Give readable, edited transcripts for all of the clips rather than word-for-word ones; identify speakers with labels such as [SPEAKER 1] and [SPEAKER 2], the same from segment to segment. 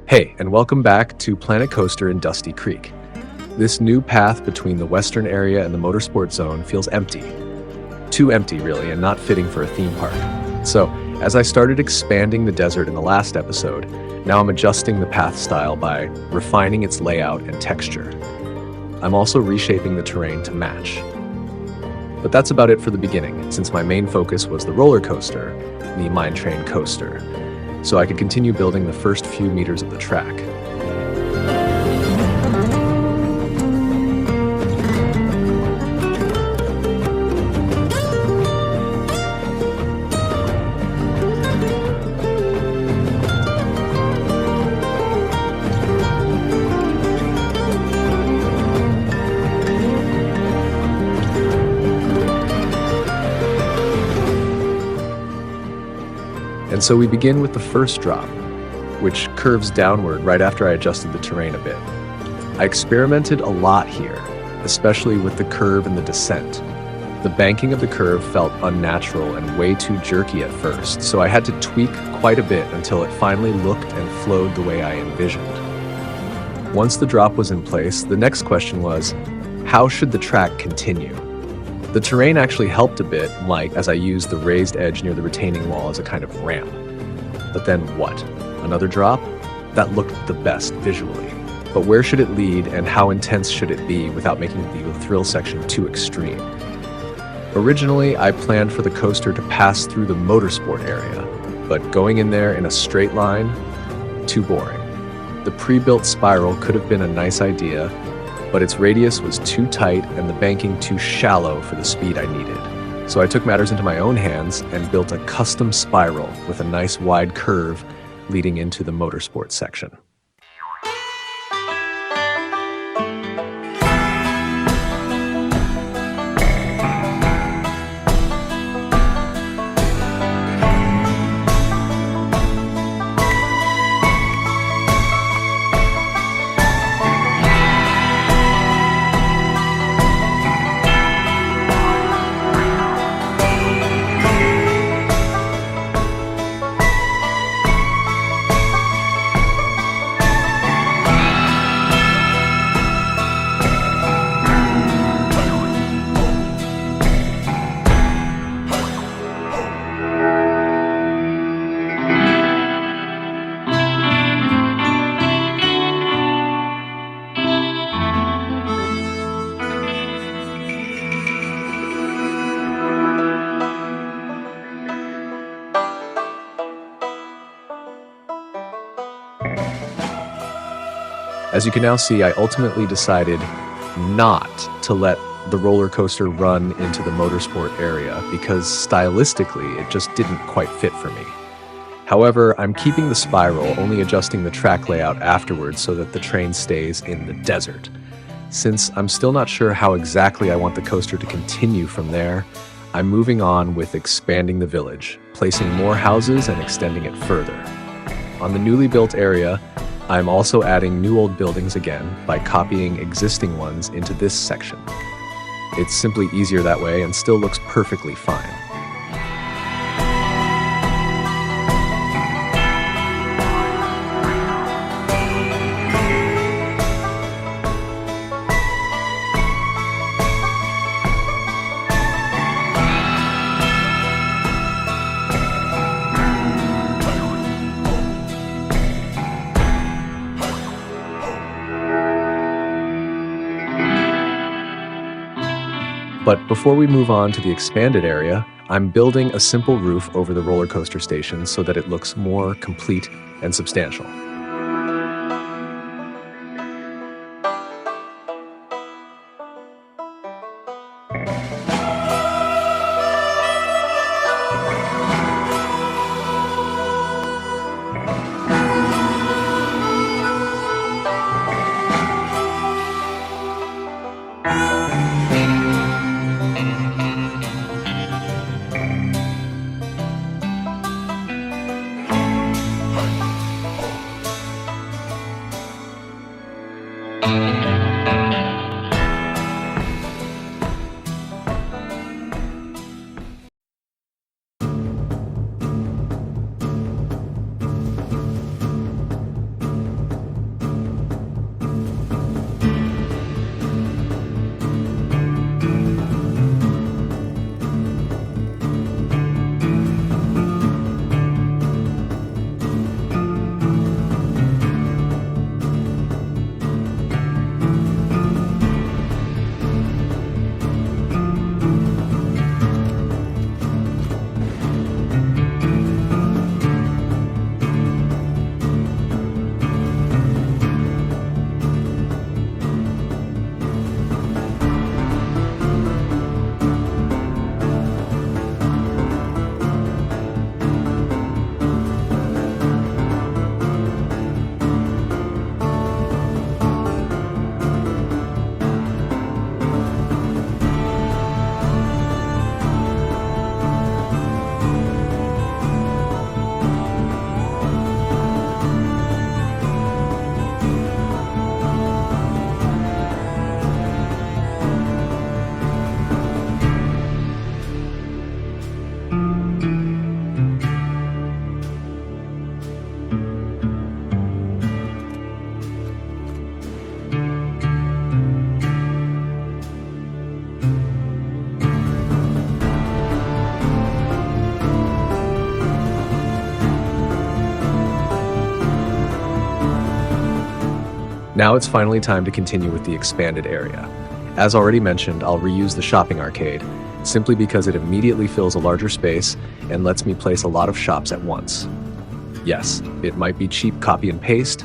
[SPEAKER 1] Hey, and welcome back to Planet Coaster in Dusty Creek. This new path between the western area and the motorsport zone feels empty. Too empty, really, and not fitting for a theme park. So, as I started expanding the desert in the last episode, now I'm adjusting the path style by refining its layout and texture. I'm also reshaping the terrain to match. But that's about it for the beginning, since my main focus was the roller coaster, the Mine Train Coaster, so I could continue building the first few meters of the track. And so we begin with the first drop, which curves downward right after I adjusted the terrain a bit. I experimented a lot here, especially with the curve and the descent. The banking of the curve felt unnatural and way too jerky at first, so I had to tweak quite a bit until it finally looked and flowed the way I envisioned. Once the drop was in place, the next question was, how should the track continue? The terrain actually helped a bit, like as I used the raised edge near the retaining wall as a kind of ramp. But then what? Another drop? That looked the best visually. But where should it lead and how intense should it be without making the thrill section too extreme? Originally, I planned for the coaster to pass through the motorsport area, but going in there in a straight line, too boring. The pre-built spiral could have been a nice idea, but its radius was too tight and the banking too shallow for the speed I needed. So I took matters into my own hands and built a custom spiral with a nice wide curve leading into the motorsport section. As you can now see, I ultimately decided not to let the roller coaster run into the motorsport area because stylistically it just didn't quite fit for me. However, I'm keeping the spiral, only adjusting the track layout afterwards so that the train stays in the desert. Since I'm still not sure how exactly I want the coaster to continue from there, I'm moving on with expanding the village, placing more houses and extending it further. On the newly built area, I'm also adding new old buildings again by copying existing ones into this section. It's simply easier that way and still looks perfectly fine. But before we move on to the expanded area, I'm building a simple roof over the roller coaster station so that it looks more complete and substantial. Now it's finally time to continue with the expanded area. As already mentioned, I'll reuse the shopping arcade, simply because it immediately fills a larger space and lets me place a lot of shops at once. Yes, it might be cheap copy and paste,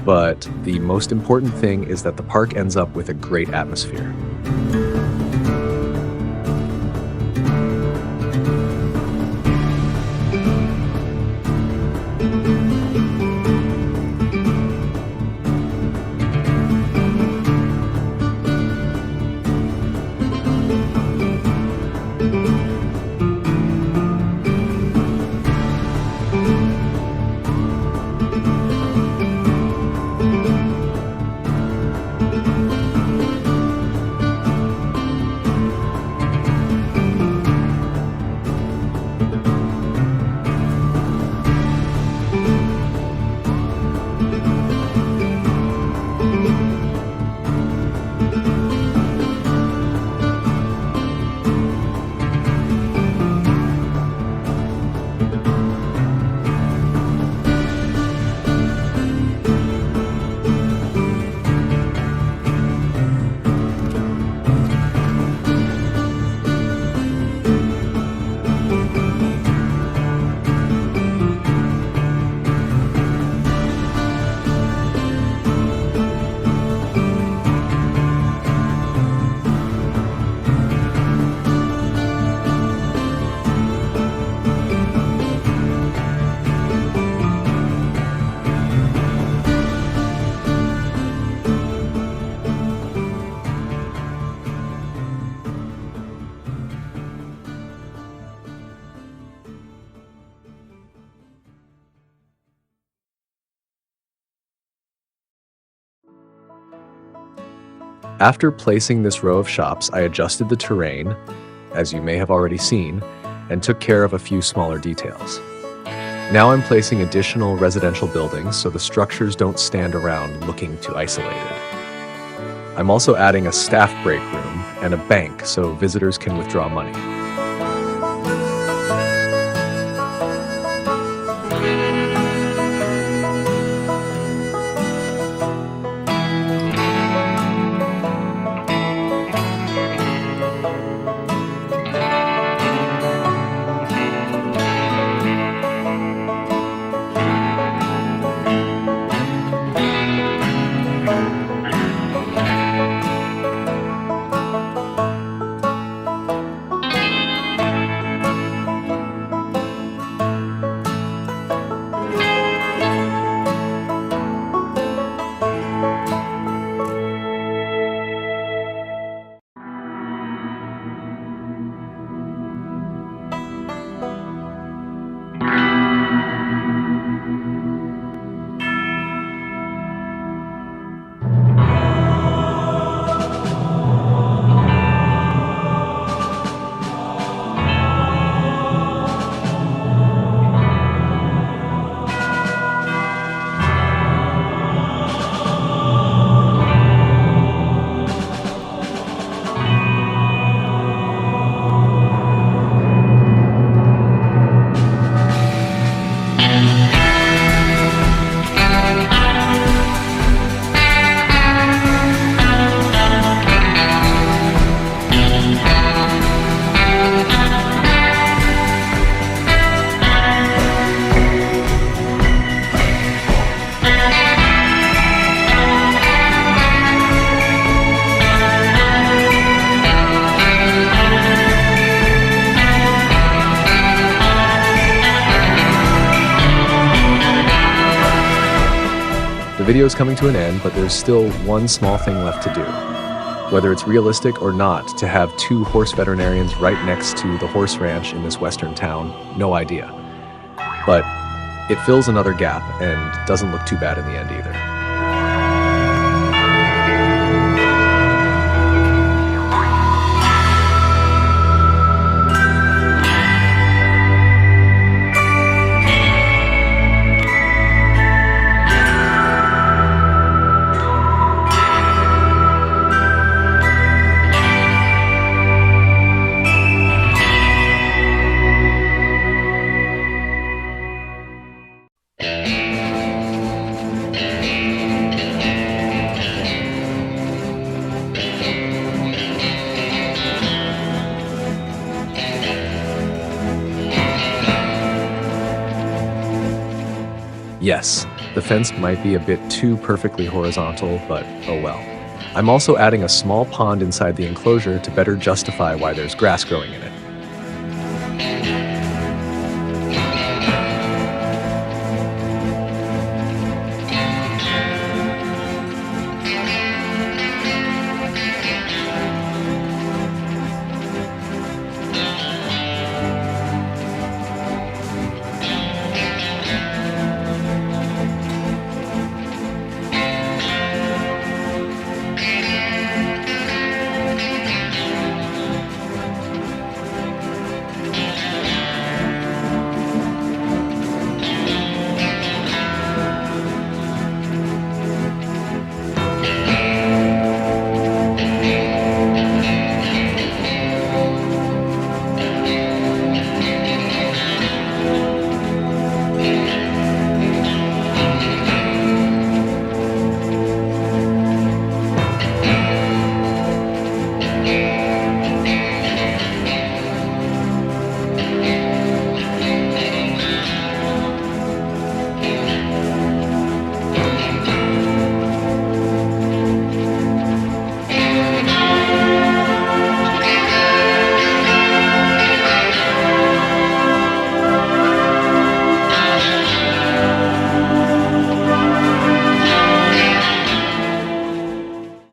[SPEAKER 1] but the most important thing is that the park ends up with a great atmosphere. After placing this row of shops, I adjusted the terrain, as you may have already seen, and took care of a few smaller details. Now I'm placing additional residential buildings so the structures don't stand around looking too isolated. I'm also adding a staff break room and a bank so visitors can withdraw money. The video is coming to an end, but there's still one small thing left to do. Whether it's realistic or not to have 2 horse veterinarians right next to the horse ranch in this western town, no idea. But it fills another gap and doesn't look too bad in the end either. Yes, the fence might be a bit too perfectly horizontal, but oh well. I'm also adding a small pond inside the enclosure to better justify why there's grass growing in it.